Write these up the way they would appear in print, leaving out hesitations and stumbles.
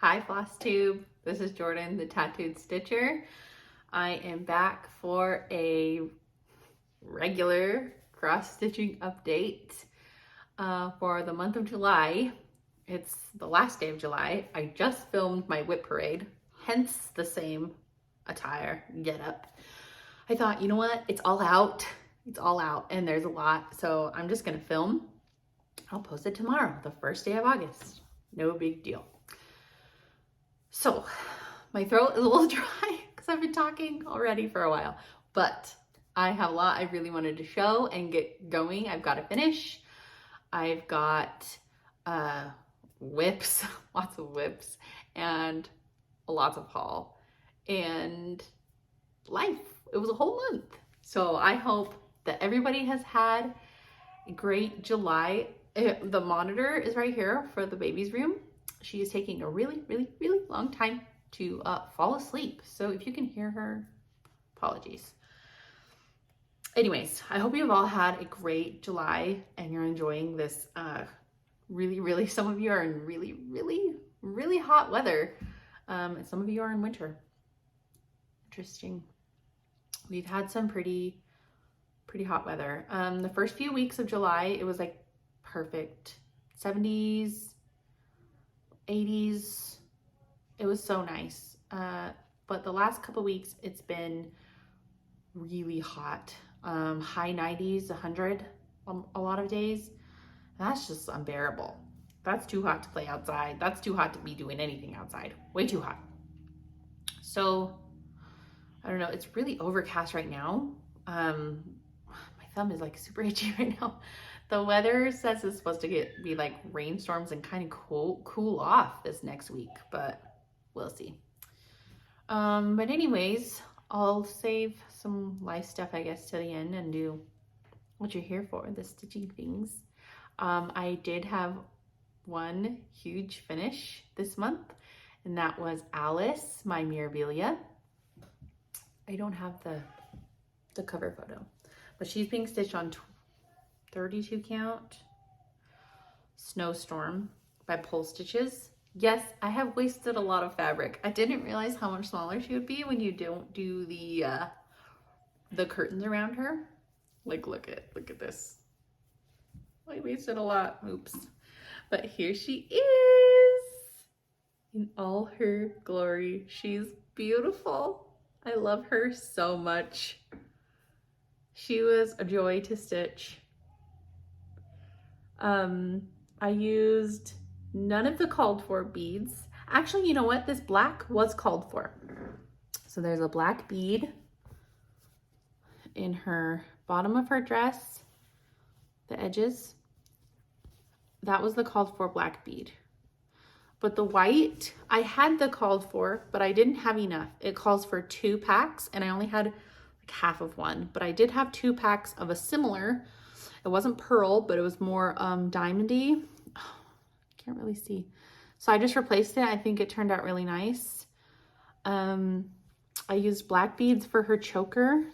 Hi Flosstube, this is Jordan, the Tattooed Stitcher. I am back for a regular cross-stitching update for the month of July. It's the last day of July. I just filmed my whip parade, hence the same attire, get up. I thought, you know what, it's all out. It's all out and there's a lot, so I'm just gonna film. I'll post it tomorrow, the first day of August. No big deal. So my throat is a little dry because I've been talking already for a while, but I have a lot I really wanted to show and get going. I've got to finish. I've got WIPS, lots of WIPS, and lots of haul and life. It was a whole month. So I hope that everybody has had a great July. The monitor is right here for the baby's room. She is taking a really long time to fall asleep. So if you can hear her, apologies. Anyways, I hope you've all had a great July and you're enjoying this really, some of you are in really hot weather. And some of you are in winter. Interesting. We've had some pretty hot weather. The first few weeks of July, it was like perfect. 70s, 80s. It was so nice. But the last couple weeks, it's been really hot. High 90s, 100 a lot of days. That's just unbearable. That's too hot to play outside. That's too hot to be doing anything outside. Way too hot. So, I don't know. It's really overcast right now. My thumb is like super itchy right now. The weather says it's supposed to be like rainstorms and kind of cool off this next week, but we'll see. But anyways, I'll save some life stuff, I guess, to the end and do what you're here for, the stitching things. I did have one huge finish this month, and that was Alice, my Mirabelia. I don't have the cover photo, but she's being stitched on 32 count Snowstorm by Pole Stitches. Yes, I have wasted a lot of fabric. I didn't realize how much smaller she would be when you don't do the curtains around her. Like, look at this. I wasted a lot. Oops. But here she is in all her glory. She's beautiful. I love her so much. She was a joy to stitch. I used none of the called for beads. Actually, you know what? This black was called for. So there's a black bead in her bottom of her dress, the edges. That was the called for black bead. But the white, I had the called for, but I didn't have enough. It calls for 2 packs and I only had like half of one, but I did have 2 packs of a similar. It wasn't pearl, but it was more diamondy. Oh, I can't really see. So I just replaced it. I think it turned out really nice. I used black beads for her choker.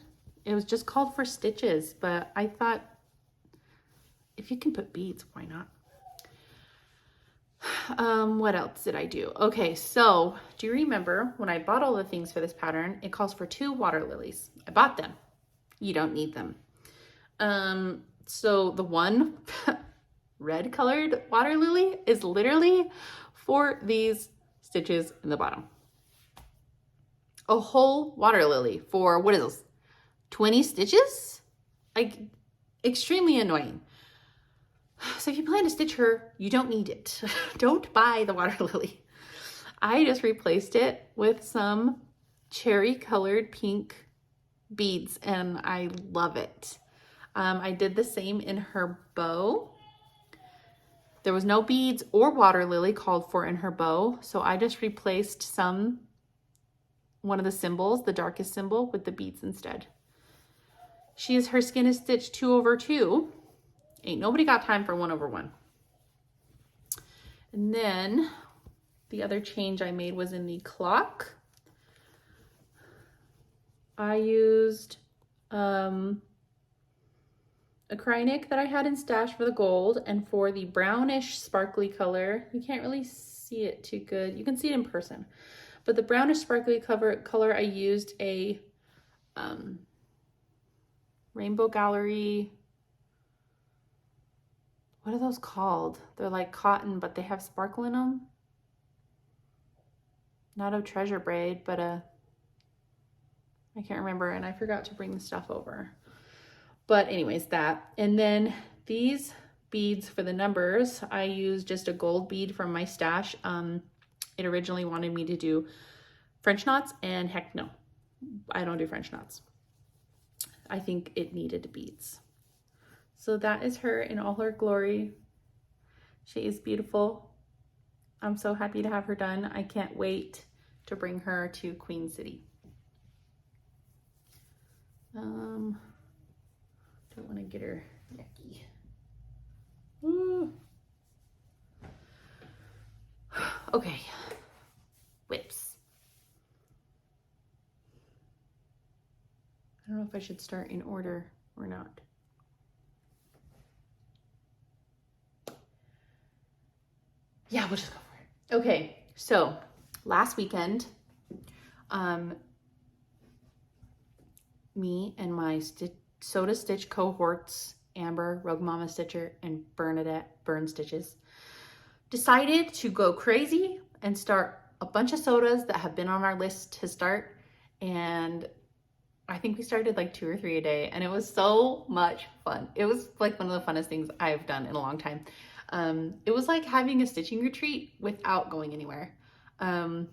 It was just called for stitches, but I thought if you can put beads, why not? What else did I do? Okay, so do you remember when I bought all the things for this pattern, it calls for 2 water lilies. I bought them. You don't need them. So the one red colored water lily is literally for these stitches in the bottom. A whole water lily for, what is this, 20 stitches? Like, extremely annoying. So if you plan to stitch her, you don't need it. Don't buy the water lily. I just replaced it with some cherry colored pink beads and I love it. I did the same in her bow. There was no beads or water lily called for in her bow, so I just replaced one of the symbols, the darkest symbol, with the beads instead. Her skin is stitched 2/2. Ain't nobody got time for 1/1. And then the other change I made was in the clock. I used a Krynic that I had in stash for the gold, and for the brownish sparkly color, you can't really see see it too good. You can see it in person. But the brownish sparkly color, I used a Rainbow Gallery. What are those called? They're like cotton, but they have sparkle in them. Not a treasure braid, but I can't remember, and I forgot to bring the stuff over. But anyways, that. And then these beads for the numbers, I used just a gold bead from my stash. It originally wanted me to do French knots, and heck no, I don't do French knots. I think it needed beads. So that is her in all her glory. She is beautiful. I'm so happy to have her done. I can't wait to bring her to Queen City. Don't want to get her yucky. Ooh. Okay, WIPS. I don't know if I should start in order or not. Yeah, we'll just go for it. Okay, so last weekend, me and my Soda Stitch cohorts, Amber, Rogue Mama Stitcher, and Bernadette Burn Stitches, decided to go crazy and start a bunch of sodas that have been on our list to start. And I think we started like 2 or 3 a day, and it was so much fun. It was like one of the funnest things I've done in a long time. It was like having a stitching retreat without going anywhere.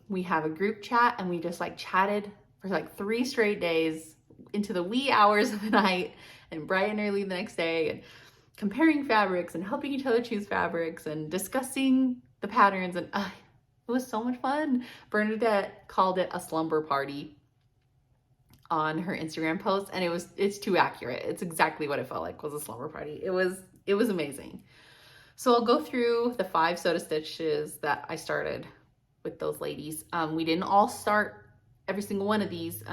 We have a group chat, and we just like chatted for like 3 straight days into the wee hours of the night and bright and early the next day, and comparing fabrics and helping each other choose fabrics and discussing the patterns. And it was so much fun. Bernadette called it a slumber party on her Instagram post, and it's too accurate. It's exactly what it felt like, was a slumber party. It was amazing. So I'll go through the 5 Soda Stitches that I started with those ladies. We didn't all start every single one of these.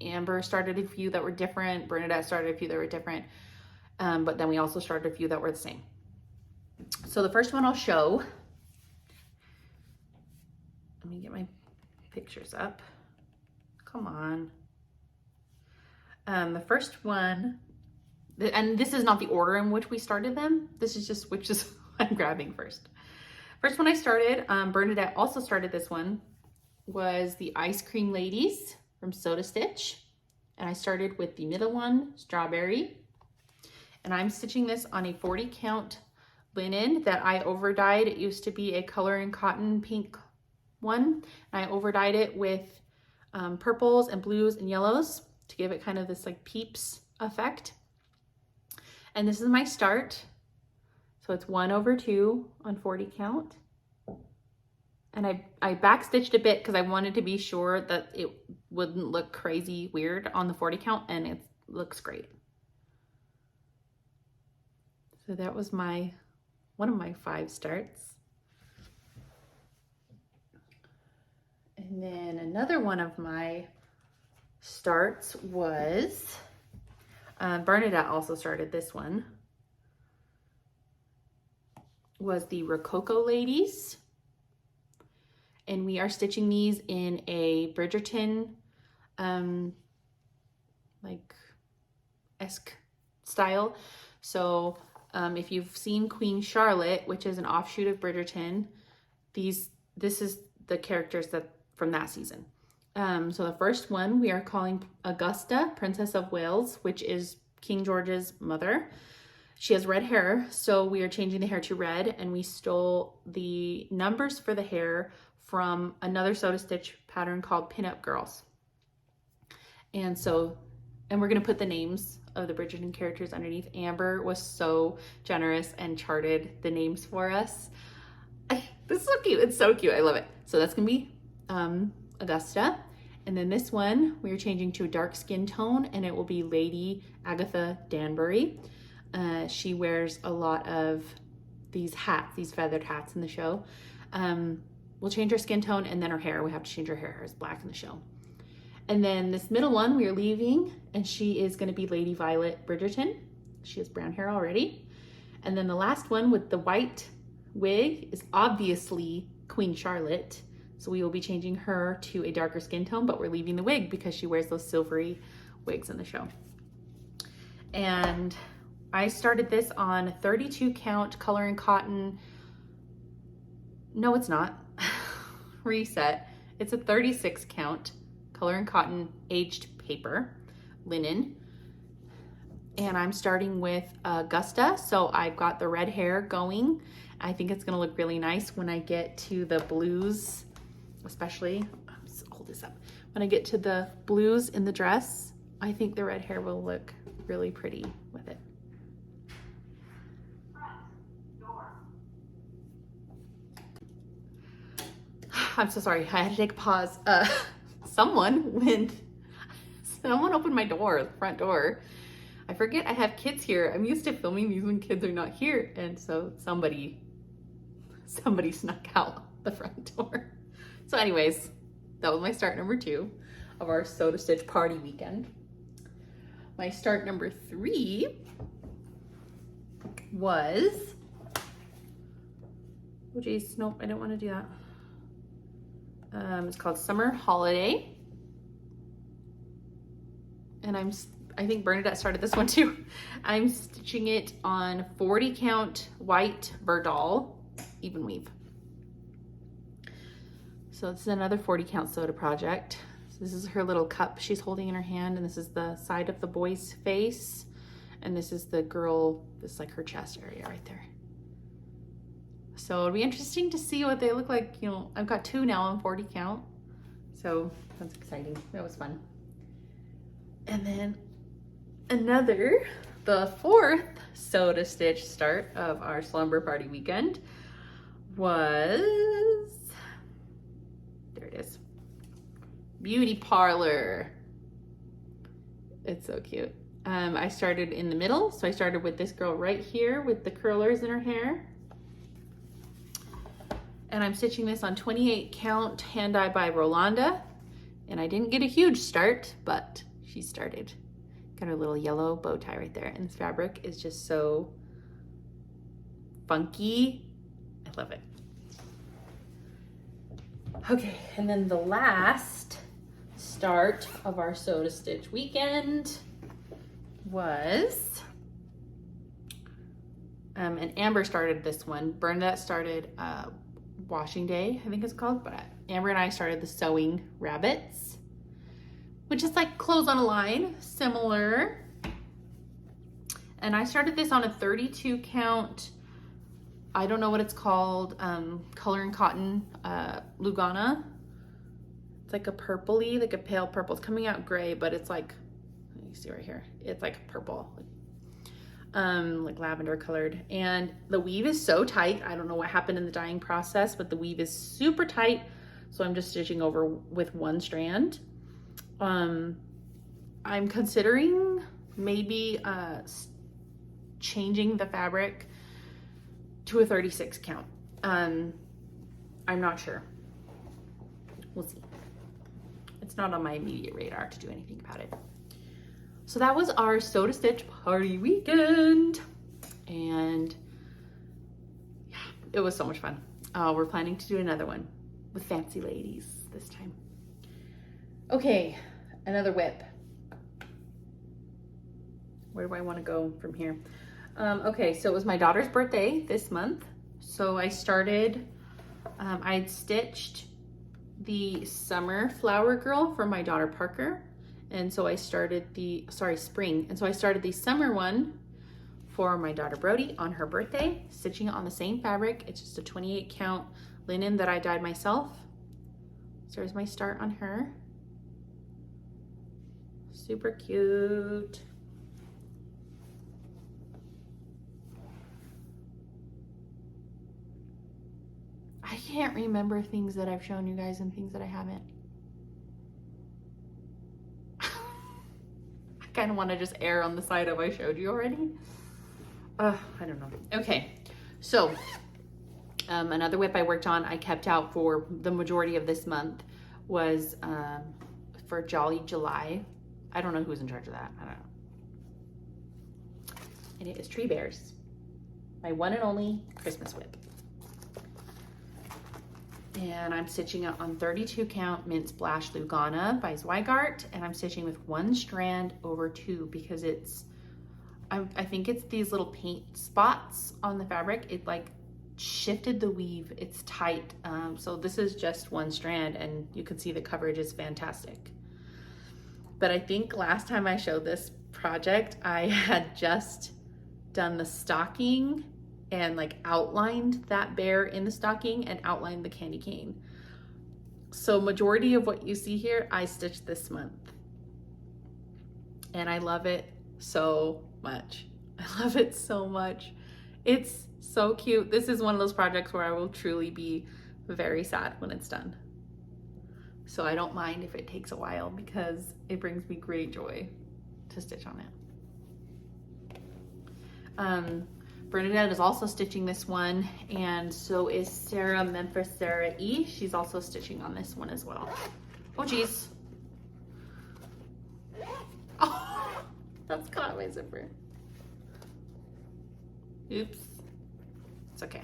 Amber started a few that were different. Bernadette started a few that were different. But then we also started a few that were the same. So the first one I'll show, let me get my pictures up. Come on. The first one, and this is not the order in which we started them. This is just which is I'm grabbing first. First one I started, Bernadette also started this one, was the Ice Cream Ladies from Soda Stitch. And I started with the middle one, Strawberry. And I'm stitching this on a 40 count linen that I over dyed. It used to be a color and cotton pink one. And I over dyed it with purples and blues and yellows to give it kind of this like peeps effect. And this is my start. So it's 1/2 on 40 count. And I backstitched a bit because I wanted to be sure that it wouldn't look crazy weird on the 40 count, and it looks great. So that was one of my 5 starts. And then another one of my starts was, Bernadette also started this one, was the Rococo Ladies. And we are stitching these in a Bridgerton, like esque style. So if you've seen Queen Charlotte, which is an offshoot of Bridgerton, this is the characters from that season. So the first one we are calling Augusta, Princess of Wales, which is King George's mother. She has red hair, so we are changing the hair to red, and we stole the numbers for the hair from another Soda Stitch pattern called Pinup Girls. And we're gonna put the names of the Bridgerton characters underneath. Amber was so generous and charted the names for us. This is so cute, it's so cute, I love it. So that's gonna be Augusta. And then this one, we're changing to a dark skin tone, and it will be Lady Agatha Danbury. She wears a lot of these hats, these feathered hats in the show. We'll change her skin tone, and then her hair. We have to change her hair. It's black in the show. And then this middle one we are leaving, and she is going to be Lady Violet Bridgerton. She has brown hair already. And then the last one with the white wig is obviously Queen Charlotte. So we will be changing her to a darker skin tone, but we're leaving the wig because she wears those silvery wigs in the show. And I started this on 32 count color and cotton. No, it's not. Reset. It's a 36 count color and cotton aged paper linen. And I'm starting with Augusta. So I've got the red hair going. I think it's gonna look really nice when I get to the blues, especially, let's hold this up. When I get to the blues in the dress, I think the red hair will look really pretty with it. I'm so sorry, I had to take a pause. Someone opened my door, the front door. I forget I have kids here. I'm used to filming these when kids are not here. And so somebody snuck out the front door. So anyways, that was my start number 2 of our Sew to Stitch party weekend. My start number 3 was, oh geez, nope, I don't want to do that. It's called Summer Holiday. And I think Bernadette started this one too. I'm stitching it on 40 count white Verdal even weave. So this is another 40 count soda project. So this is her little cup she's holding in her hand, and this is the side of the boy's face. And this is the girl, this is like her chest area right there. So it'll be interesting to see what they look like. You know, I've got 2 now on 40 count. So that's exciting. That was fun. And then the 4th Sew to Stitch start of our slumber party weekend was, there it is, Beauty Parlor. It's so cute. I started in the middle. So I started with this girl right here with the curlers in her hair. And I'm stitching this on 28 count hand dye by Rolanda. And I didn't get a huge start, but she started. Got her little yellow bow tie right there. And this fabric is just so funky. I love it. Okay, and then the last start of our Sew to Stitch weekend was, and Amber started this one. Bernadette started washing day, I think it's called, but Amber and I started the sewing rabbits, which is like clothes on a line, similar. And I started this on a 32 count, I don't know what it's called, color and cotton Lugana. It's like a purpley, like a pale purple. It's coming out gray, but it's like, you see right here, it's like purple, like lavender colored. And the weave is so tight. I don't know what happened in the dyeing process, but the weave is super tight. So I'm just stitching over with 1 strand. I'm considering maybe changing the fabric to a 36 count. I'm not sure. We'll see. It's not on my immediate radar to do anything about it. So that was our Sew to Stitch party weekend. And yeah, it was so much fun. We're planning to do another one with fancy ladies this time. Okay, another WIP. Where do I want to go from here? Okay, so it was my daughter's birthday this month. So I started, I'd stitched the summer flower girl for my daughter Parker. And so I started the, spring. And so I started the summer one for my daughter Brody on her birthday, stitching it on the same fabric. It's just a 28 count linen that I dyed myself. So there's my start on her. Super cute. I can't remember things that I've shown you guys and things that I haven't. I kind of want to just err on the side of I showed you already. I don't know. Okay, so another WIP I worked on, I kept out for the majority of this month, was for Jolly July. I don't know who's in charge of that. I don't know. And it is Tree Bears, my one and only Christmas WIP. And I'm stitching it on 32 count mint splash Lugana by Zweigart, and I'm stitching with 1 strand over 2 because I think it's these little paint spots on the fabric. It like shifted the weave. It's tight. So this is just 1 strand, and you can see the coverage is fantastic. But I think last time I showed this project, I had just done the stocking and like outlined that bear in the stocking and outlined the candy cane. So majority of what you see here, I stitched this month. And I love it so much. I love it so much. It's so cute. This is one of those projects where I will truly be very sad when it's done. So I don't mind if it takes a while because it brings me great joy to stitch on it. Bernadette is also stitching this one, and so is Sarah Memphis Sarah E. She's also stitching on this one as well. Oh geez. Oh, that's caught my zipper. Oops. It's okay.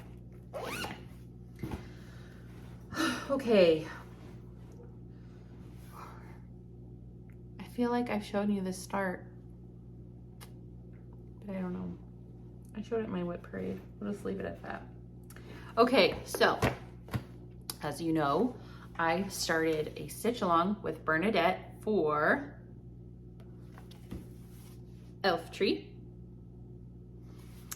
Okay. I feel like I've shown you this start, but I don't know. I showed it in my WIP parade. We'll just leave it at that. Okay, so as you know, I started a stitch along with Bernadette for Elf Tree.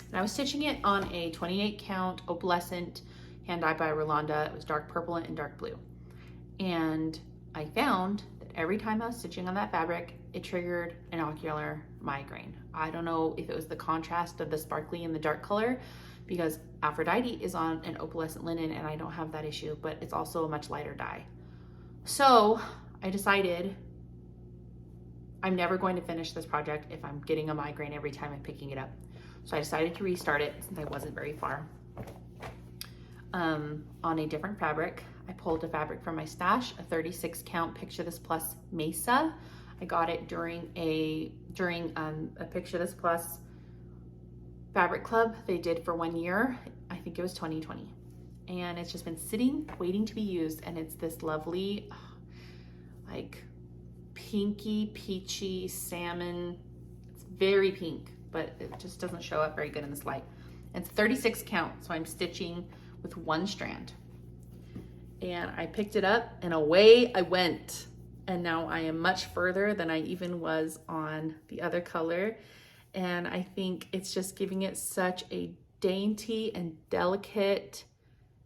And I was stitching it on a 28 count opalescent hand dyed by Rolanda. It was dark purple and dark blue. And I found that every time I was stitching on that fabric, it triggered an ocular migraine. I don't know if it was the contrast of the sparkly and the dark color, because Aphrodite is on an opalescent linen and I don't have that issue, but it's also a much lighter dye. So I decided I'm never going to finish this project if I'm getting a migraine every time I'm picking it up. So I decided to restart it since I wasn't very far. On a different fabric, I pulled a fabric from my stash, a 36 count Picture This Plus Mesa. I got it during a Picture This Plus fabric club they did for 1 year. I think it was 2020. And it's just been sitting, waiting to be used. And it's this lovely, like pinky, peachy salmon. It's very pink, but it just doesn't show up very good in this light. It's 36 count, so I'm stitching with 1 strand. And I picked it up and away I went. And now I am much further than I even was on the other color. And I think it's just giving it such a dainty and delicate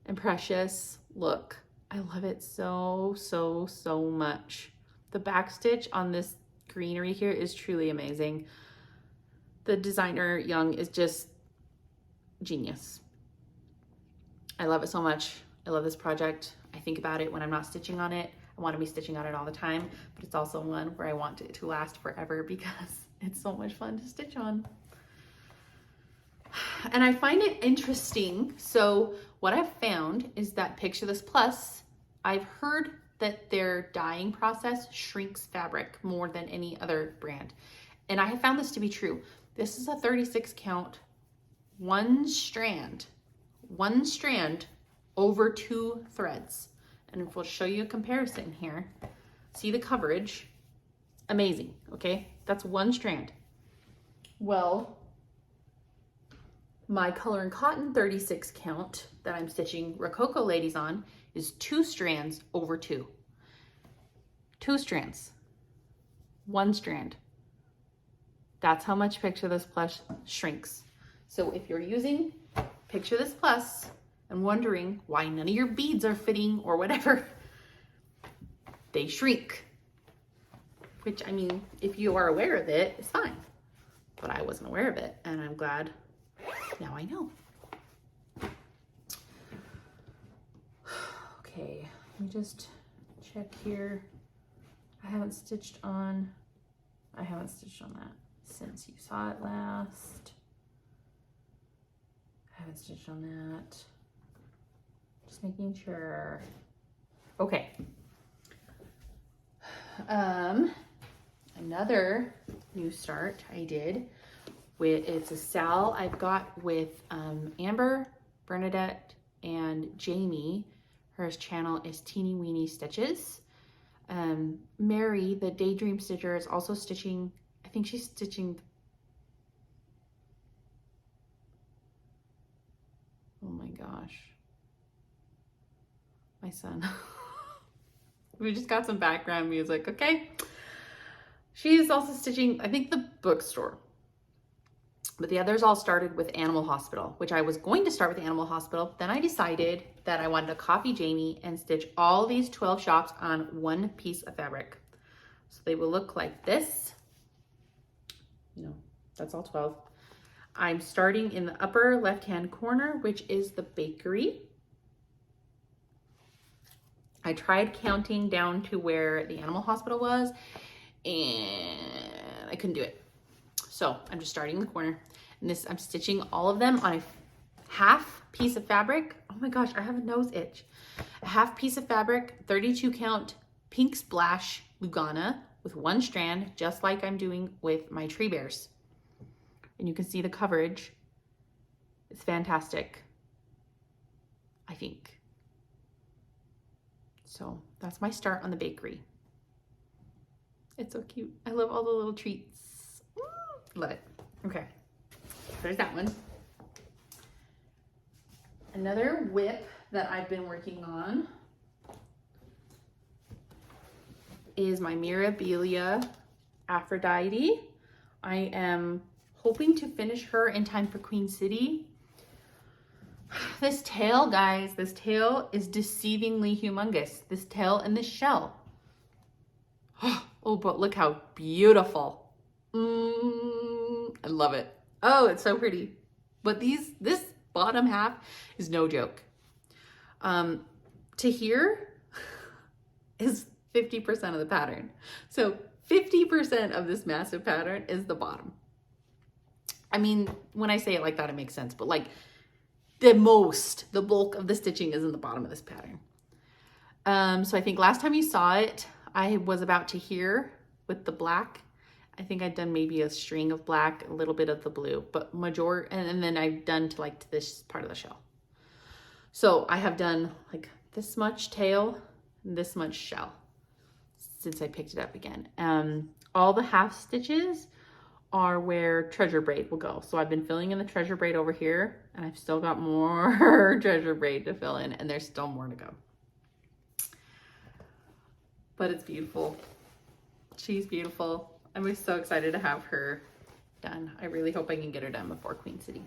and precious look. I love it so, so, so much. The back stitch on this greenery here is truly amazing. The designer Young is just genius. I love it so much. I love this project. I think about it when I'm not stitching on it. I want to be stitching on it all the time, but it's also one where I want it to last forever because it's so much fun to stitch on. And I find it interesting. So what I've found is that Picture This Plus, I've heard that their dyeing process shrinks fabric more than any other brand. And I have found this to be true. This is a 36 count, 1 strand over 2 threads. And we'll show you a comparison here. See the coverage? Amazing, okay? That's 1 strand. Well, my Color and Cotton 36 count that I'm stitching Rococo Ladies on is 2 strands over 2. 2 strands, 1 strand. That's how much Picture This Plus shrinks. So if you're using Picture This Plus and wondering why none of your beads are fitting or whatever, they shrink. Which, I mean, if you are aware of it, it's fine. But I wasn't aware of it, and I'm glad now I know. Okay, let me just check here. I haven't stitched on that since you saw it last. I haven't stitched on that. Just making sure. Okay. Another new start I did with, it's a sal I've got with Amber, Bernadette, and Jamie. Her channel is Teeny Weeny Stitches. Mary, the Daydream Stitcher, is also stitching, I think she's stitching, oh my gosh, my son. We just got some background music, okay? She's also stitching, I think, the bookstore. But the others all started with Animal Hospital, which I was going to start with Animal Hospital. Then I decided that I wanted to copy Jamie and stitch all these 12 shops on one piece of fabric. So they will look like this. You know, that's all 12. I'm starting in the upper left-hand corner, which is the bakery. I tried counting down to where the Animal Hospital was, and I couldn't do it. So I'm just starting in the corner, and this, I'm stitching all of them on a half piece of fabric. Oh my gosh, I have a nose itch. A half piece of fabric, 32 count pink splash Lugana with one strand, just like I'm doing with my tree bears. And you can see the coverage. It's fantastic, I think. So that's my start on the bakery. It's so cute. I love all the little treats. Love it. Okay, there's that one. Another WIP that I've been working on is my Mirabelia Aphrodite. I am hoping to finish her in time for Queen City. This tail, guys, this tail is deceivingly humongous. This tail and this shell. Oh, but look how beautiful. I love it. Oh, it's so pretty. But this bottom half is no joke. To here is 50% of the pattern. So 50% of this massive pattern is the bottom. I mean, when I say it like that, it makes sense, but like the bulk of the stitching is in the bottom of this pattern. So I think last time you saw it, I was about to here with the black. I think I'd done maybe a string of black, a little bit of the blue, but and then I've done to like this part of the shell. So I have done like this much tail, and this much shell since I picked it up again. All the half stitches are where treasure braid will go. So I've been filling in the treasure braid over here, and I've still got more treasure braid to fill in, and there's still more to go. But it's beautiful. She's beautiful. I'm so excited to have her done. I really hope I can get her done before Queen City.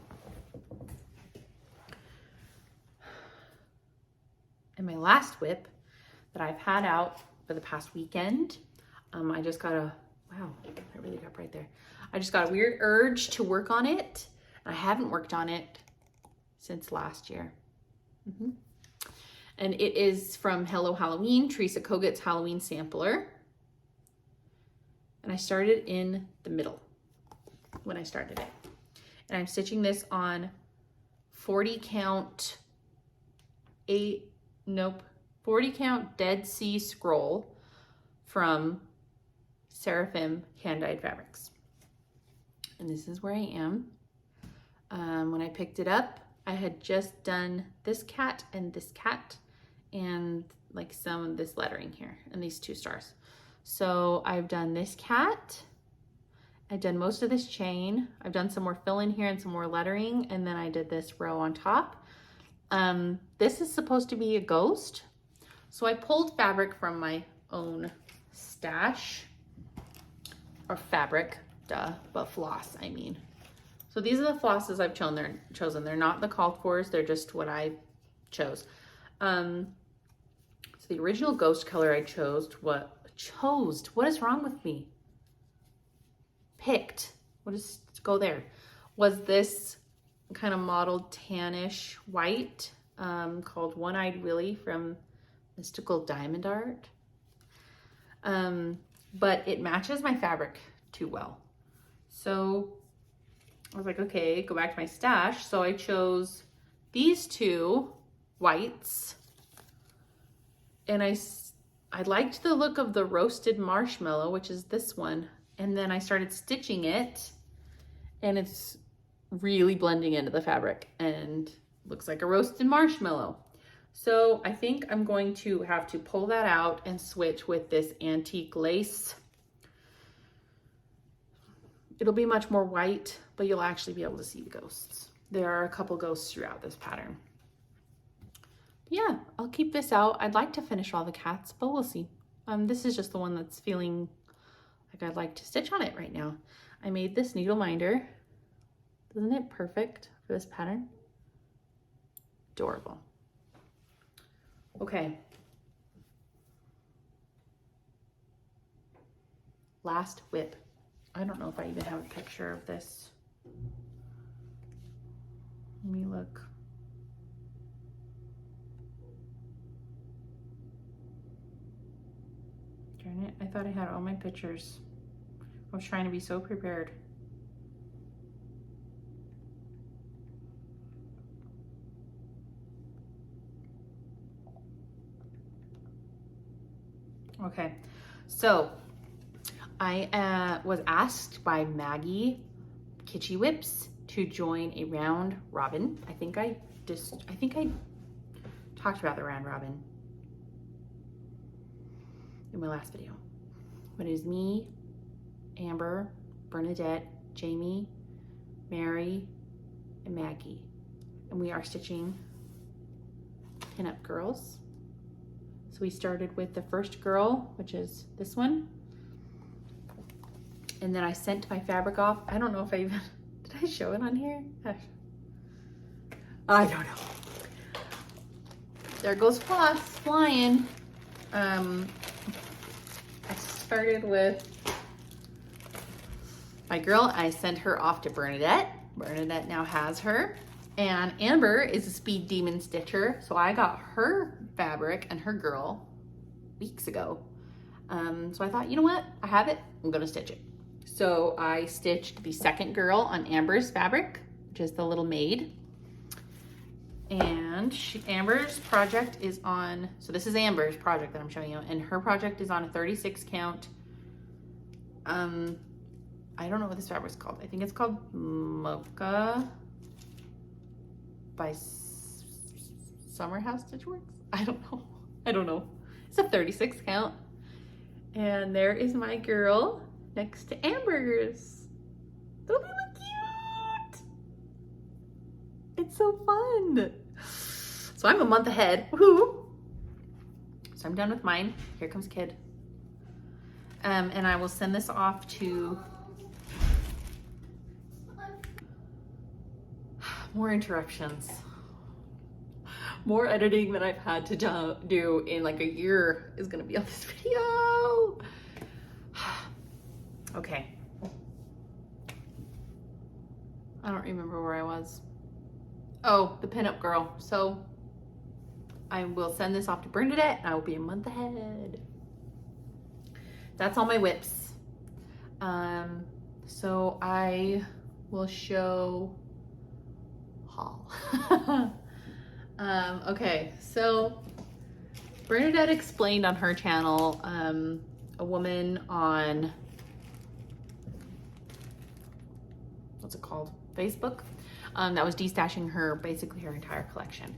And my last WIP that I've had out for the past weekend, I just got a, wow, I really got right there. I just got a weird urge to work on it. I haven't worked on it since last year. And it is from Hello Halloween, Teresa Kogut's Halloween Sampler. And I started in the middle when I started it. And I'm stitching this on 40 count 40 count Dead Sea Scroll from Seraphim Hand-Dyed Fabrics. And this is where I am. When I picked it up, I had just done this cat and like some of this lettering here and these 2 stars. So I've done this cat, I've done most of this chain, I've done some more fill in here and some more lettering, and then I did this row on top. This is supposed to be a ghost. So I pulled fabric from my own stash, or fabric, duh, but floss, I mean. So these are the flosses I've chosen. They're not the called fors, they're just what I chose. So the original ghost color I chose, what is wrong with me? Picked, go there, was this kind of mottled tannish white called One-Eyed Willie from Mystical Diamond Art. But it matches my fabric too well. So I was like, okay, go back to my stash. So I chose these 2 whites, and I liked the look of the roasted marshmallow, which is this one. And then I started stitching it, and it's really blending into the fabric and looks like a roasted marshmallow. So I think I'm going to have to pull that out and switch with this antique lace. It'll be much more white, but you'll actually be able to see the ghosts. There are a couple ghosts throughout this pattern. Yeah, I'll keep this out. I'd like to finish all the cats, but we'll see. This is just the one that's feeling like I'd like to stitch on it right now. I made this needle minder. Isn't it perfect for this pattern? Adorable. Okay. Last whip. I don't know if I even have a picture of this. Let me look. Darn it, I thought I had all my pictures. I was trying to be so prepared. Okay, so I was asked by Maggie Kitschy WIPS to join a round robin. I think I talked about the round robin in my last video. But it is me, Amber, Bernadette, Jamie, Mary, and Maggie. And we are stitching pinup girls. So we started with the first girl, which is this one. And then I sent my fabric off. I don't know if I even, did I show it on here? I don't know. There goes Floss flying. I started with my girl. I sent her off to Bernadette. Bernadette now has her. And Amber is a speed demon stitcher. So I got her fabric and her girl weeks ago. So I thought, you know what? I have it. I'm gonna stitch it. So I stitched the second girl on Amber's fabric, which is the little maid. And Amber's project is on, so this is Amber's project that I'm showing you, and her project is on a 36 count. I don't know what this fabric's called. I think it's called Mocha by Summer House Stitchworks. I don't know. It's a 36 count. And there is my girl next to Amber's. Don't they look cute? It's so fun. So I'm a month ahead. Woohoo! So I'm done with mine. Here comes Kid. And I will send this off to more interruptions. More editing than I've had to do in like a year is gonna be on this video. Okay. I don't remember where I was. Oh, the pinup girl. So I will send this off to Bernadette and I will be a month ahead. That's all my WIPs. So I will show haul. Okay, so Bernadette explained on her channel, a woman on, what's it called? Facebook, that was destashing her, basically her entire collection.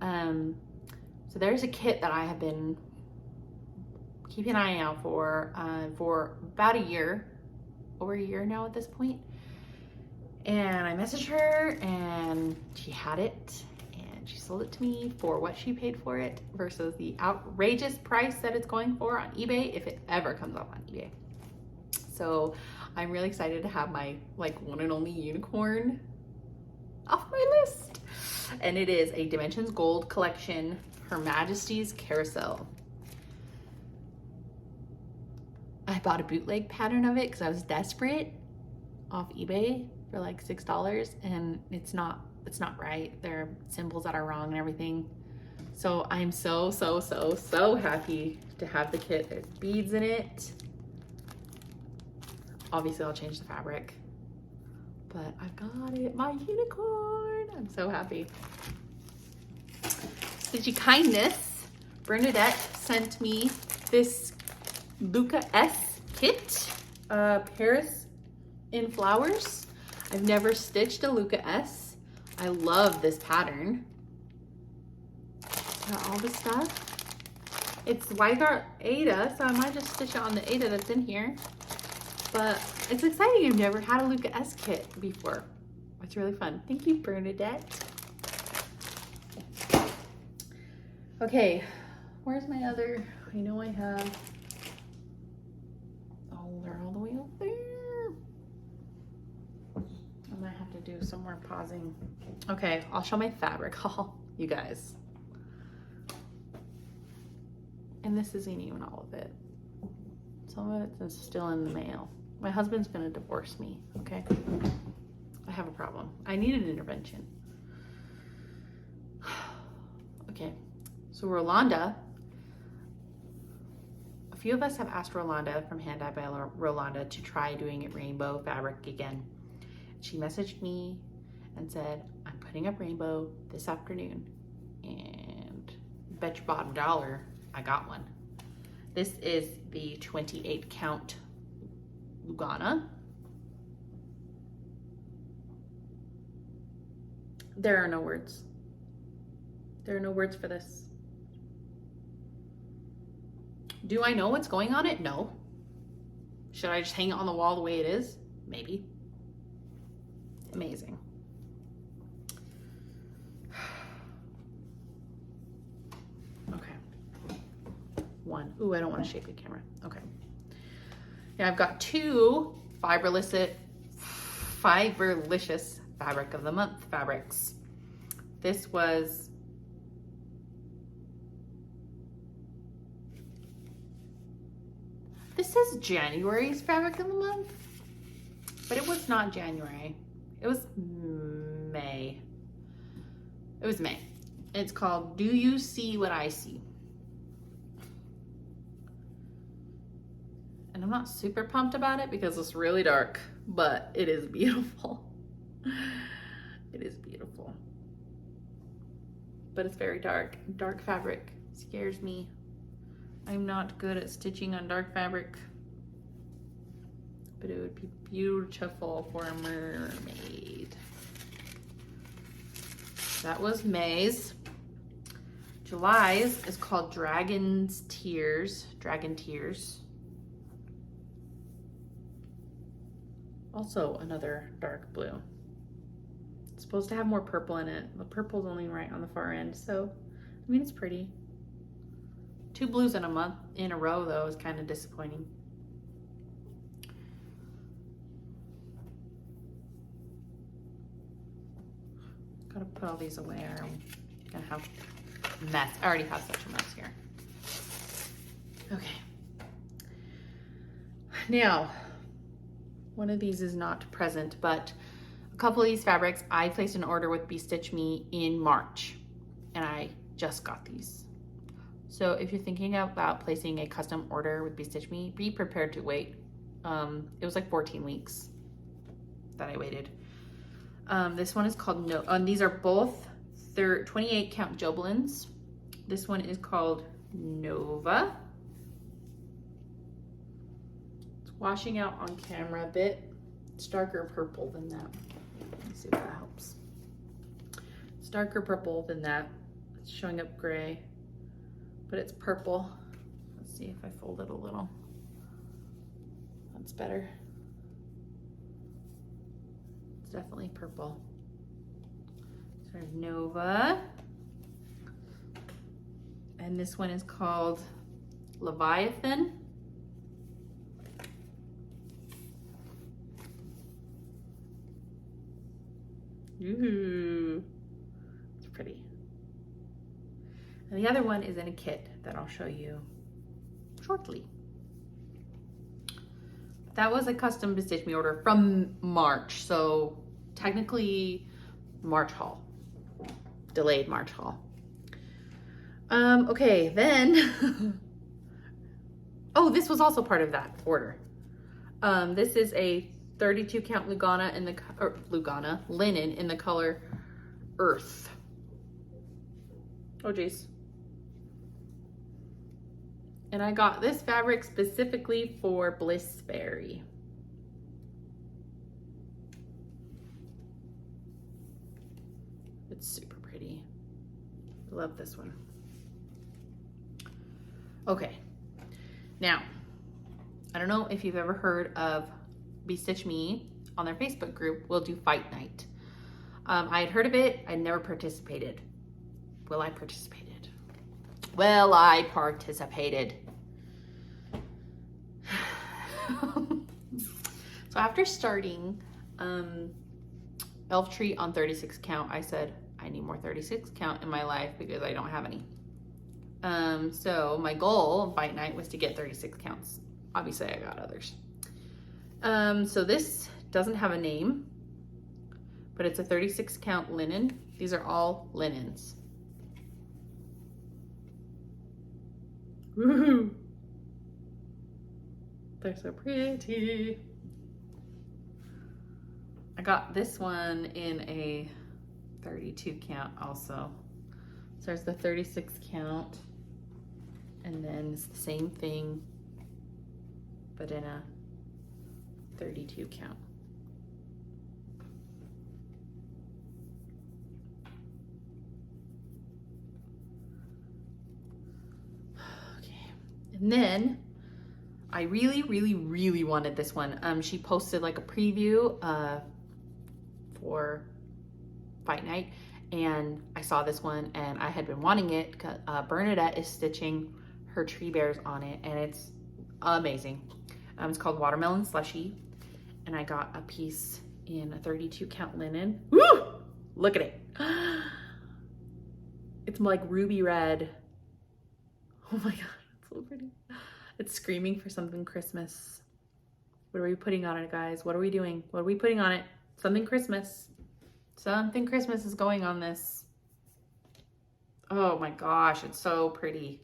So there's a kit that I have been keeping an eye out for about a year, over a year now at this point. And I messaged her and she had it and she sold it to me for what she paid for it versus the outrageous price that it's going for on eBay if it ever comes up on eBay. So I'm really excited to have my like one and only unicorn off my list. And it is a Dimensions Gold collection, Her Majesty's Carousel. I bought a bootleg pattern of it because I was desperate off eBay for like $6 and it's not right. There are symbols that are wrong and everything. So I'm so happy to have the kit. There's beads in it. Obviously I'll change the fabric, but I've got it, my unicorn. I'm so happy. Stitchy kindness, Bernadette sent me this Luca S kit, Paris in Flowers. I've never stitched a Luca S. I love this pattern. got all the stuff. It's Weigart Ada, so I might just stitch it on the Ada that's in here. But it's exciting. I've never had a Luca S kit before. It's really fun. Thank you, Bernadette. Okay, where's my other? I know I have. Oh, they're all the way up there. I might have to do some more pausing. Okay, I'll show my fabric haul, you guys. And this isn't even all of it. Some of it's still in the mail. My husband's gonna divorce me, okay? I have a problem. I need an intervention. Okay, so Rolanda, a few of us have asked Rolanda from Hand Dyed by Rolanda to try doing it rainbow fabric again. She messaged me and said, I'm putting up rainbow this afternoon, and bet your bottom dollar I got one. This is the 28 count Lugana. There are no words. There are no words for this. Do I know what's going on it? No. Should I just hang it on the wall the way it is? Maybe. Amazing. Okay. One. Ooh, I don't want to shake the camera. Okay. Now I've got two Fiberlicious Fabric of the Month fabrics. This was this is January's fabric of the month, but it was not January. It was May. It was May. It's called Do You See What I See? And I'm not super pumped about it because it's really dark, but it is beautiful. It is beautiful. But it's very dark. Dark fabric scares me. I'm not good at stitching on dark fabric, but it would be beautiful for a mermaid. That was May's. July's is called Dragon Tears. Also another dark blue. It's supposed to have more purple in it. The purple's only right on the far end, so I mean it's pretty. 2 blues in a month in a row though is kind of disappointing. Gotta put all these away or I'm gonna have a mess. I already have such a mess here. Okay. Now, one of these is not present, but a couple of these fabrics, I placed an order with Stitch Me in March, and I just got these. So if you're thinking about placing a custom order with Stitch Me, be prepared to wait. It was like 14 weeks that I waited. This one is called these are both 28 count Jobelins. This one is called Nova. It's washing out on camera a bit. It's darker purple than that. Let's see if that helps. It's darker purple than that. It's showing up gray, but it's purple. Let's see if I fold it a little. That's better. It's definitely purple. So Nova. And this one is called Leviathan. Ooh, it's pretty. And the other one is in a kit that I'll show you shortly. That was a custom Stitch Me order from March, so technically March haul, delayed March haul. Okay, then, oh, this was also part of that order. This is a 32 count Lugana in the, linen in the color Earth. Oh geez. And I got this fabric specifically for Blissberry. It's super pretty. I love this one. Okay, now, I don't know if you've ever heard of Bestitch Me on their Facebook group. We'll do fight night. I had heard of it. I never participated. Well, I participated. Well, I participated. So after starting Elf Tree on 36 count, I said, I need more 36 count in my life because I don't have any. So my goal of fight night was to get 36 counts. Obviously I got others. So this doesn't have a name, but it's a 36 count linen. These are all linens. Woohoo! They're so pretty. I got this one in a 32 count also. So there's the 36 count, and then it's the same thing, but in a 32 count. Okay, and then I really wanted this one. She posted like a preview for fight night, and I saw this one and I had been wanting it. Bernadette is stitching her tree bears on it and it's amazing. It's called Watermelon Slushie, and I got a piece in a 32 count linen. Woo! Look at it. It's like ruby red. Oh my God, it's so pretty. It's screaming for something Christmas. What are we putting on it, guys? What are we doing? What are we putting on it? Something Christmas. Something Christmas is going on this. Oh my gosh, it's so pretty.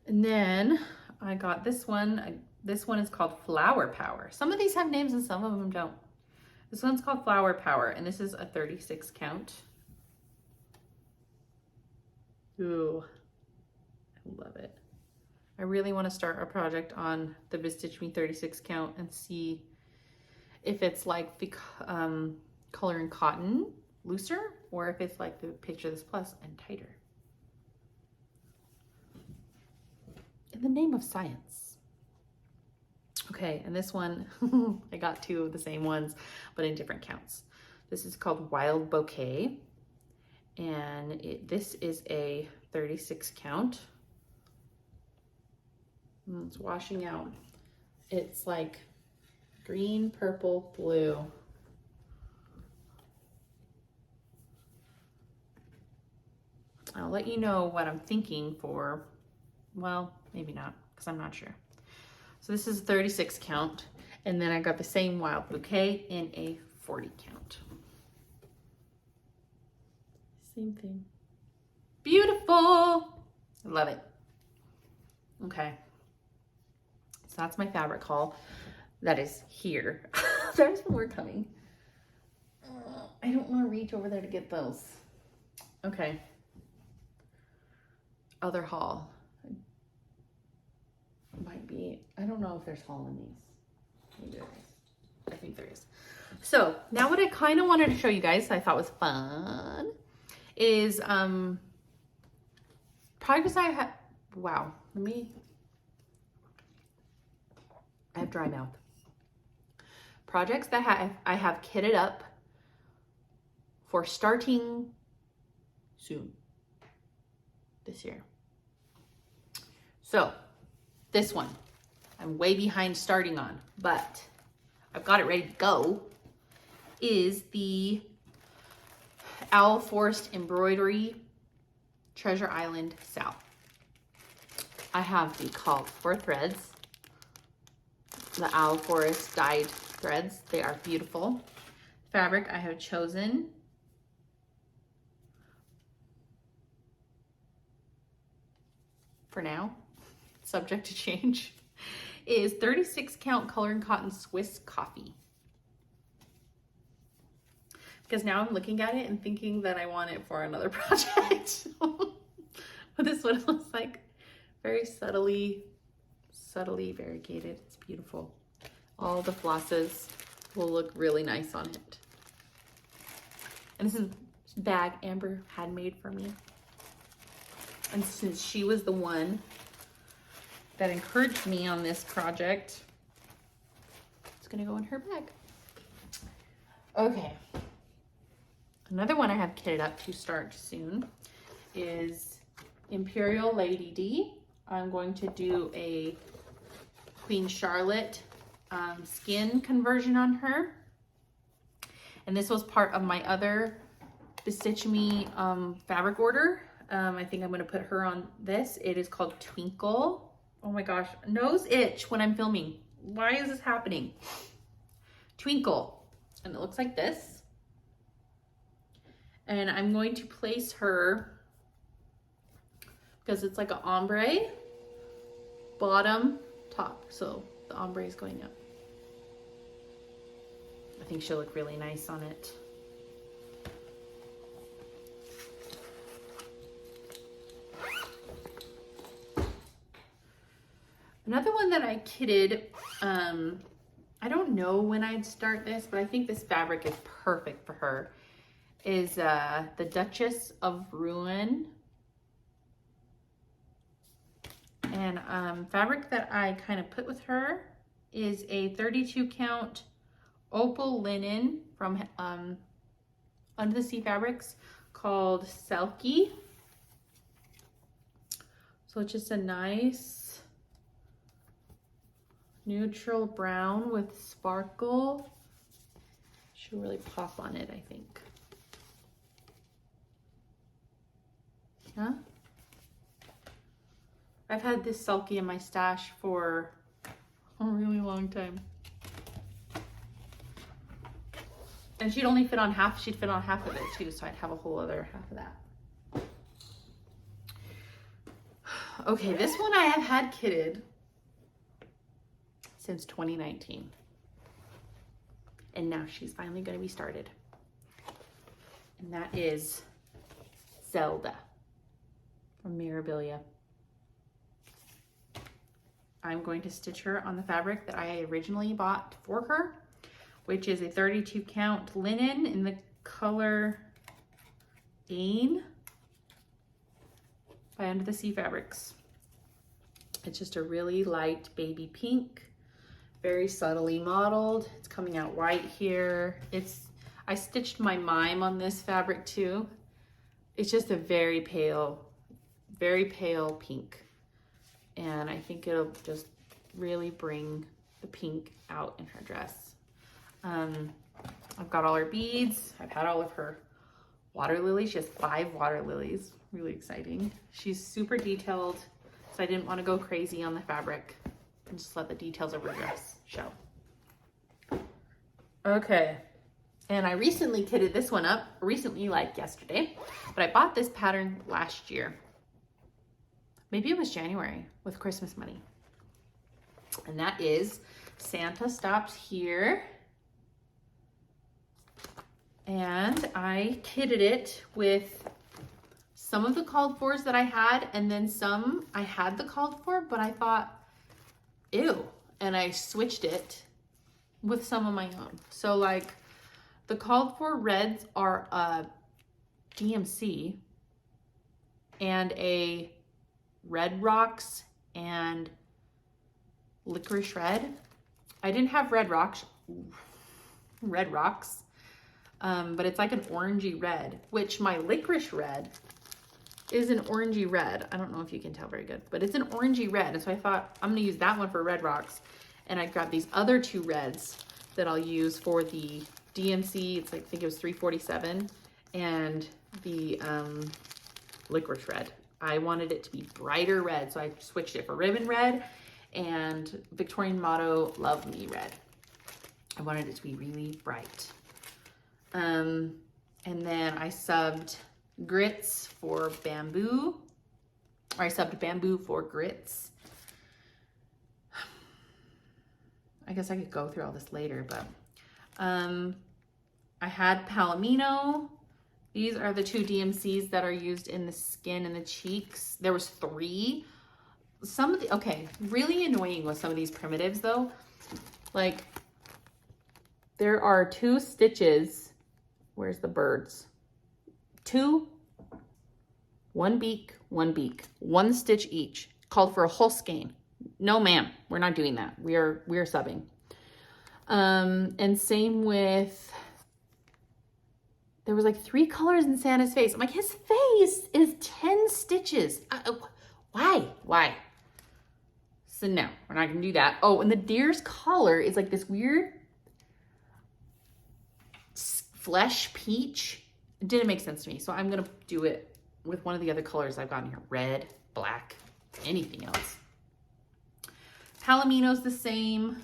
And then I got this one. This one is called Flower Power. Some of these have names and some of them don't. This one's called Flower Power, and this is a 36 count. Ooh, I love it. I really want to start a project on the Bestitch Me 36 count and see if it's like the color in cotton looser, or if it's like the Picture This Plus and tighter. In the name of science. Okay, and this one, I got two of the same ones, but in different counts. This is called Wild Bouquet, and this is a 36 count. It's washing out. It's like green, purple, blue. I'll let you know what I'm thinking for, well, maybe not, because I'm not sure. So this is a 36 count, and then I got the same Wild Bouquet in a 40 count. Same thing. Beautiful. I love it. Okay. So that's my fabric haul. That is here. There's more coming. I don't want to reach over there to get those. Okay. Other haul. Might be, I don't know if there's haul in these. Maybe there is. I think there is. So now what I kind of wanted to show you guys, I thought was fun, is projects I have. Wow, I have dry mouth. Projects that I have kitted up for starting soon this year. So this one I'm way behind starting on, but I've got it ready to go, is the Owl Forest Embroidery Treasure Island South. I have the called for threads, the Owl Forest dyed threads. They are beautiful. Fabric I have chosen for now, subject to change, is 36 count Color and Cotton Swiss Coffee. Because now I'm looking at it and thinking that I want it for another project. But this one looks like very subtly variegated. It's beautiful. All the flosses will look really nice on it. And this is bag Amber had made for me. And since she was the one that encouraged me on this project, it's gonna go in her bag. Okay. Another one I have kitted up to start soon is Imperial Lady D. I'm going to do a Queen Charlotte skin conversion on her. And this was part of my other Bestitch Me fabric order. I think I'm going to put her on this. It is called Twinkle. Oh my gosh, nose itch when I'm filming. Why is this happening? Twinkle. And it looks like this. And I'm going to place her, because it's like an ombre, bottom, top. So the ombre is going up. I think she'll look really nice on it. Another one that I kitted, I don't know when I'd start this, but I think this fabric is perfect for her, is the Duchess of Ruin. And fabric that I kind of put with her is a 32 count opal linen from Under the Sea Fabrics called Selkie. So it's just a nice neutral brown with sparkle. She'll really pop on it, I think. Huh? I've had this Selkie in my stash for a really long time. And she'd only fit on half, she'd fit on half of it too, so I'd have a whole other half of that. Okay, this one I have had kitted since 2019. And now she's finally gonna be started. And that is Zelda from Mirabelia. I'm going to stitch her on the fabric that I originally bought for her, which is a 32 count linen in the color Ain by Under the Sea Fabrics. It's just a really light baby pink, very subtly modeled. It's coming out white here. I stitched my mime on this fabric too. It's just a very pale pink. And I think it'll just really bring the pink out in her dress. I've got all her beads. I've had all of her water lilies. She has 5 water lilies. Really exciting. She's super detailed, so I didn't want to go crazy on the fabric and just let the details of her dress show. Okay. And I recently kitted this one up, recently like yesterday, but I bought this pattern last year. Maybe it was January with Christmas money. And that is Santa Stops Here. And I kitted it with some of the called fors that I had, and then some I had the called for, but I thought, ew. And I switched it with some of my own. So like the called for reds are a DMC and a Red Rocks and Licorice Red. I didn't have Red Rocks, but it's like an orangey red, which my Licorice Red is an orangey red. I don't know if you can tell very good, but it's an orangey red. And so I thought I'm gonna use that one for Red Rocks. And I grabbed these other 2 reds that I'll use for the DMC. It's like, I think it was 347, and the Licorice Red. I wanted it to be brighter red, so I switched it for Ribbon Red and Victorian Motto Love Me Red. I wanted it to be really bright. And then I subbed grits for bamboo, or I subbed bamboo for grits. I guess I could go through all this later, but I had Palomino. These are the 2 DMCs that are used in the skin and the cheeks. There was 3. Some of the, okay, really annoying with some of these primitives though. Like, there are 2 stitches. Where's the birds? 2, 1 beak, 1 beak, 1 stitch each. Called for a whole skein. No, ma'am, we're not doing that. We are subbing. And same with, there was like 3 colors in Santa's face. I'm like, his face is 10 stitches. Why? So no, we're not gonna do that. Oh, and the deer's collar is like this weird flesh peach. It didn't make sense to me. So I'm gonna do it with one of the other colors I've got in here. Red, black, anything else. Palomino's the same.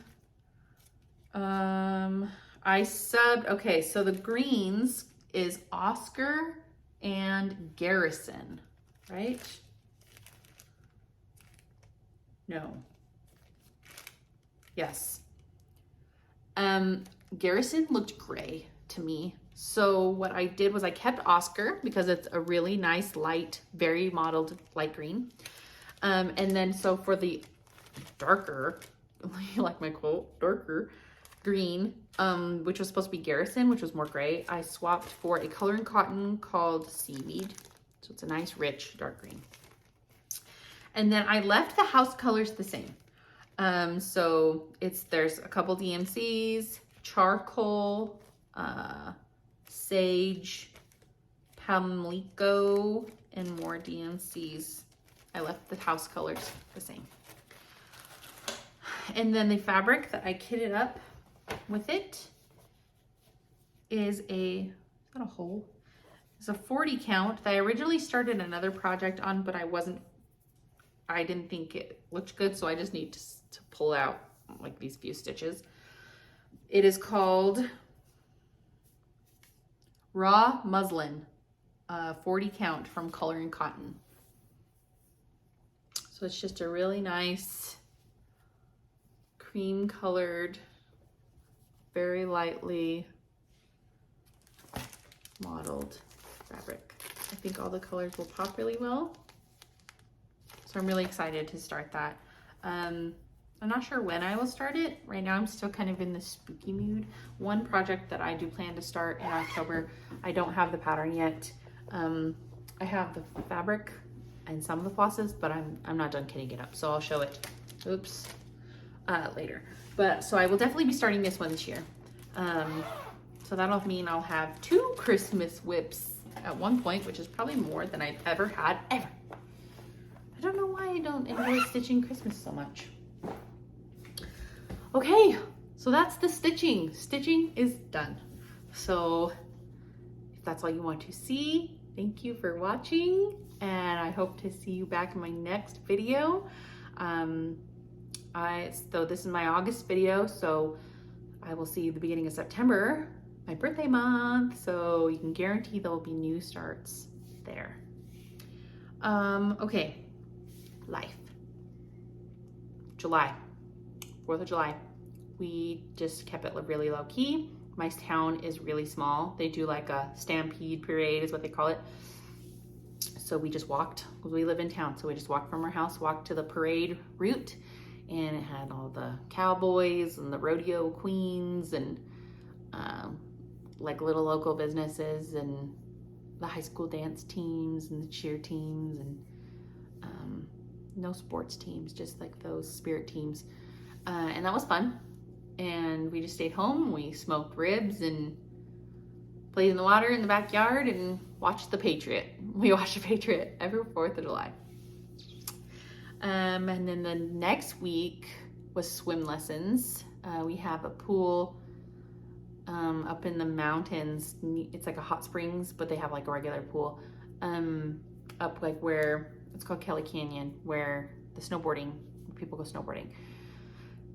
I subbed, okay, so the greens is Oscar and Garrison, right? No. Yes. Garrison looked gray to me. So what I did was I kept Oscar because it's a really nice light, very modeled light green. And then so for the darker, like my quote, darker green, which was supposed to be Garrison, which was more gray, I swapped for a color in cotton called Seaweed. So it's a nice, rich, dark green. And then I left the house colors the same. So there's a couple DMCs, charcoal, sage, pamlico, and more DMCs. I left the house colors the same. And then the fabric that I kitted up with it is is that a hole? It's a 40 count that I originally started another project on, but I didn't think it looked good, so I just need to pull out like these few stitches. It is called Raw Muslin, 40 count from Color and Cotton. So it's just a really nice cream colored, very lightly modeled fabric. I think all the colors will pop really well. So I'm really excited to start that. I'm not sure when I will start it. Right now I'm still kind of in the spooky mood. One project that I do plan to start in October, I don't have the pattern yet. I have the fabric and some of the flosses, but I'm not done kitting it up. So I'll show it, later. But so I will definitely be starting this one this year. So that'll mean I'll have 2 Christmas WIPs at one point, which is probably more than I've ever had, ever. I don't know why I don't enjoy stitching Christmas so much. Okay, so that's the stitching. Stitching is done. So if that's all you want to see, thank you for watching, and I hope to see you back in my next video. So this is my August video, so I will see you at the beginning of September, my birthday month, so you can guarantee there will be new starts there. Okay, life. July, 4th of July. We just kept it really low key. My town is really small. They do like a stampede parade is what they call it. So we just walked, because we live in town, so we just walked from our house, walked to the parade route, and it had all the cowboys and the rodeo queens and like little local businesses and the high school dance teams and the cheer teams and no sports teams, just like those spirit teams. And that was fun. And we just stayed home. We smoked ribs and played in the water in the backyard and watched The Patriot. We watched The Patriot every 4th of July. And then the next week was swim lessons. We have a pool up in the mountains. It's like a hot springs, but they have like a regular pool up like where it's called Kelly Canyon, where people go snowboarding.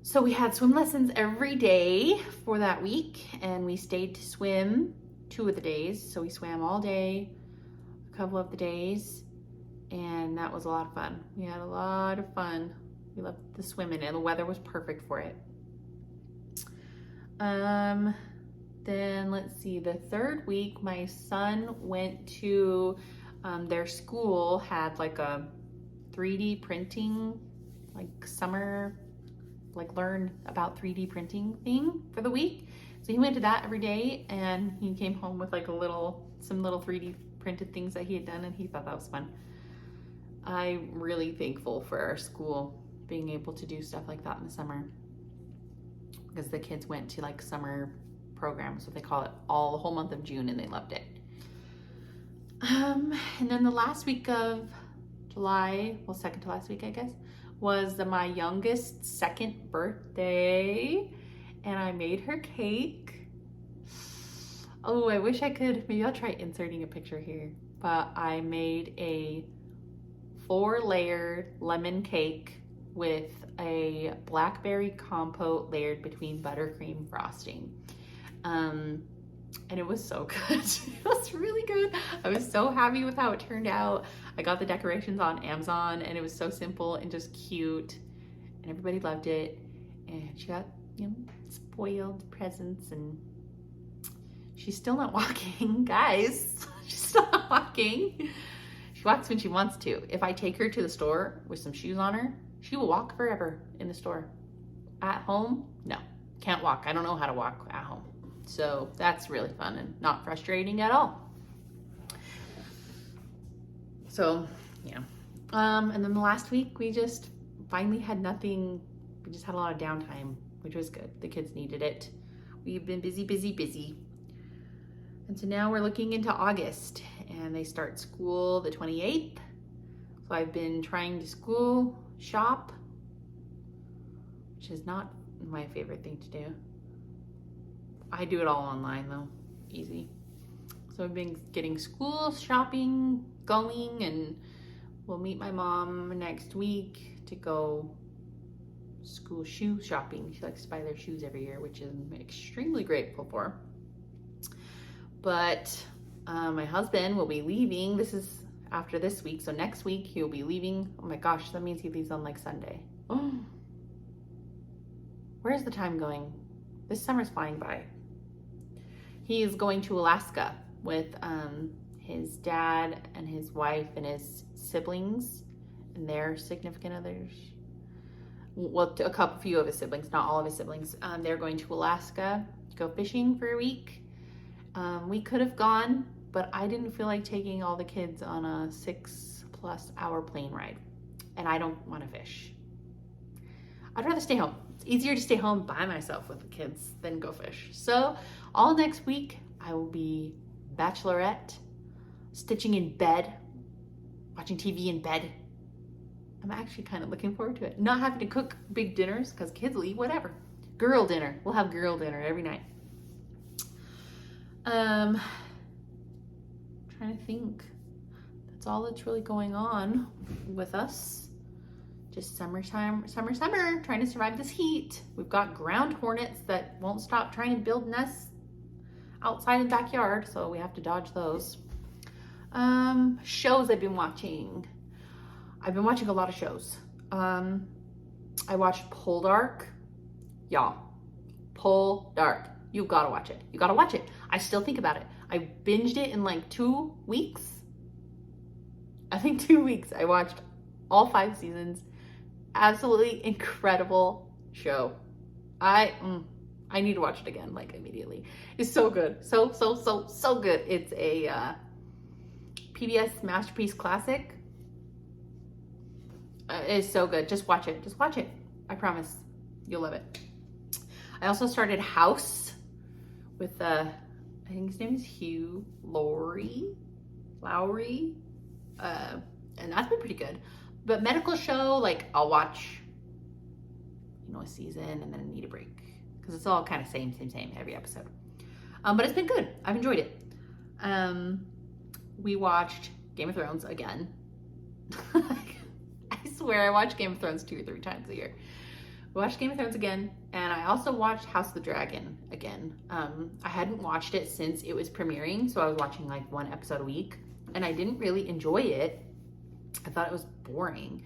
So we had swim lessons every day for that week, and we stayed to swim 2 of the days. So we swam all day, a couple of the days, and that was a lot of fun. We had a lot of fun. We loved the swimming, and the weather was perfect for it. Then let's see, the 3rd week, my son went to their school had like a 3D printing, like summer, like learn about 3D printing thing for the week. So he went to that every day, and he came home with like some little 3D printed things that he had done, and he thought that was fun. I'm really thankful for our school being able to do stuff like that in the summer, because the kids went to like summer programs, what they call it, all the whole month of June, and they loved it. And then the last week of July, well, second to last week, I guess, was my youngest second birthday, and I made her cake. Oh, I wish I could, maybe I'll try inserting a picture here, but I made a 4-layered lemon cake with a blackberry compote layered between buttercream frosting. And it was so good. It was really good. I was so happy with how it turned out. I got the decorations on Amazon, and it was so simple and just cute, and everybody loved it. And she got, you know, spoiled presents, and she's still not walking, guys. She's still not walking. She walks when she wants to. If I take her to the store with some shoes on her, she will walk forever in the store. At home, no, can't walk. I don't know how to walk at home. So that's really fun and not frustrating at all. So, yeah. And then the last week, we just finally had nothing. We just had a lot of downtime, which was good. The kids needed it. We've been busy, busy, busy. And so now we're looking into August, and they start school the 28th. So I've been trying to school shop, which is not my favorite thing to do. I do it all online though, easy. So I've been getting school shopping going, and we'll meet my mom next week to go school shoe shopping. She likes to buy their shoes every year, which I'm extremely grateful for. But my husband will be leaving. This is after this week. So next week he'll be leaving. Oh my gosh, that means he leaves on like Sunday. Oh, where's the time going? This summer's flying by. He is going to Alaska with his dad and his wife and his siblings and their significant others. Well, a few of his siblings, not all of his siblings. They're going to Alaska to go fishing for a week. We could have gone, but I didn't feel like taking all the kids on a 6+ hour plane ride, and I don't want to fish. I'd rather stay home. It's easier to stay home by myself with the kids than go fish. So all next week, I will be bachelorette, stitching in bed, watching TV in bed. I'm actually kind of looking forward to it. Not having to cook big dinners because kids will eat whatever. Girl dinner. We'll have girl dinner every night. Trying to think. That's all that's really going on with us. Just summertime, summer, trying to survive this heat. We've got ground hornets that won't stop trying to build nests outside in the backyard, so we have to dodge those. Shows I've been watching. I've been watching a lot of shows. I watched Poldark. Y'all, Poldark. You gotta watch it. You gotta watch it. I still think about it. I binged it in like 2 weeks. I think 2 weeks. I watched all 5 seasons. Absolutely incredible show. I need to watch it again, like immediately. It's so good. So good. It's a PBS Masterpiece Classic. It's so good. Just watch it. Just watch it. I promise. You'll love it. I also started House with, I think his name is Hugh Laurie. And that's been pretty good. But medical show, like I'll watch, you know, a season and then I need a break because it's all kind of same every episode. But it's been good. I've enjoyed it. We watched Game of Thrones again. I swear I watch Game of Thrones 2 or 3 times a year. We watched Game of Thrones again, and I also watched House of the Dragon again. I hadn't watched it since it was premiering, so I was watching like 1 episode a week, and I didn't really enjoy it. I thought it was boring.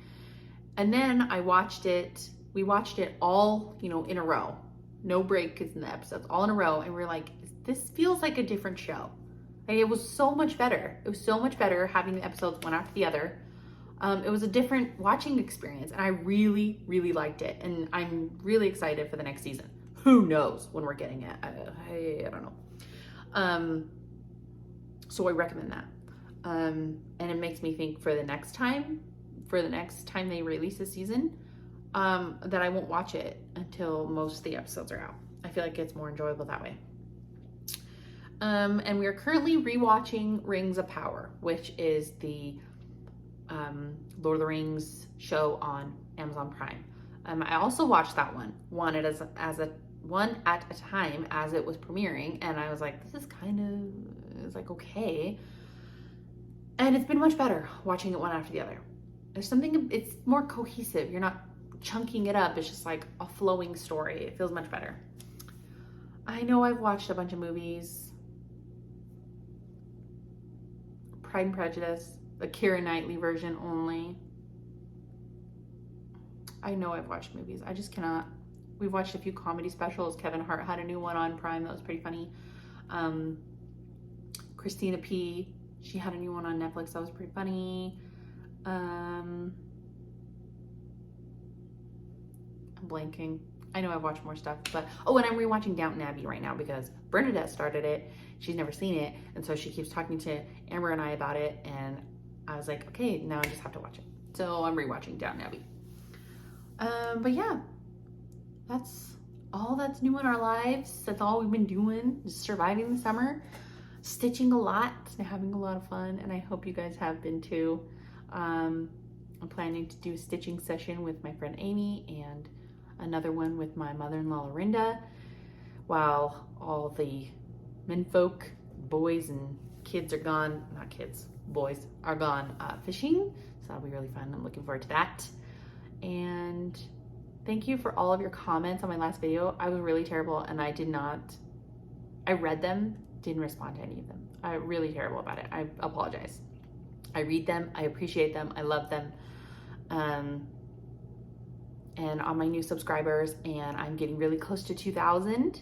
And then we watched it all, you know, in a row. No break in the episodes, all in a row, and we're like, this feels like a different show. Like, it was so much better. It was so much better having the episodes one after the other. It was a different watching experience, and I really, really liked it. And I'm really excited for the next season. Who knows when we're getting it? I don't know. So I recommend that. And it makes me think for the next time they release a season, that I won't watch it until most of the episodes are out. I feel like it's more enjoyable that way. And we are currently rewatching Rings of Power, which is the Lord of the Rings show on Amazon Prime. I also watched that one at a time as it was premiering, and I was like, this is it's like okay. And it's been much better watching it one after the other. There's something, it's more cohesive. You're not chunking it up. It's just like a flowing story. It feels much better. I know I've watched a bunch of movies. Pride and Prejudice, the Keira Knightley version only. I know I've watched movies. I just cannot. We've watched a few comedy specials. Kevin Hart had a new one on Prime that was pretty funny. Christina P., she had a new one on Netflix that was pretty funny. I'm blanking. I know I've watched more stuff, but and I'm rewatching Downton Abbey right now because Bernadette started it. She's never seen it, and so she keeps talking to Amber and I about it, and I was like, okay, now I just have to watch it. So I'm rewatching Downton Abbey. But yeah, that's all that's new in our lives. That's all we've been doing, just surviving the summer, stitching a lot and having a lot of fun, and I hope you guys have been too. I'm planning to do a stitching session with my friend Amy and another one with my mother-in-law Lorinda while all the menfolk, boys and kids are gone, not kids, boys are gone fishing. So that'll be really fun. I'm looking forward to that. And thank you for all of your comments on my last video. I was really terrible and I read them, didn't respond to any of them. I'm really terrible about it. I apologize. I read them, I appreciate them, I love them. And on my new subscribers, and I'm getting really close to 2,000.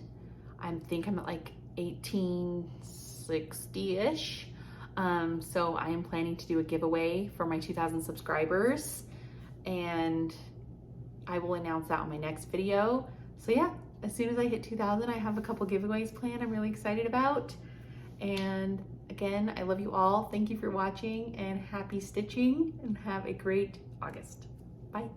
I think I'm at like 1860-ish. So I am planning to do a giveaway for my 2,000 subscribers, and I will announce that on my next video. So yeah, as soon as I hit 2,000, I have a couple giveaways planned I'm really excited about. And again, I love you all. Thank you for watching, and happy stitching, and have a great August. Bye.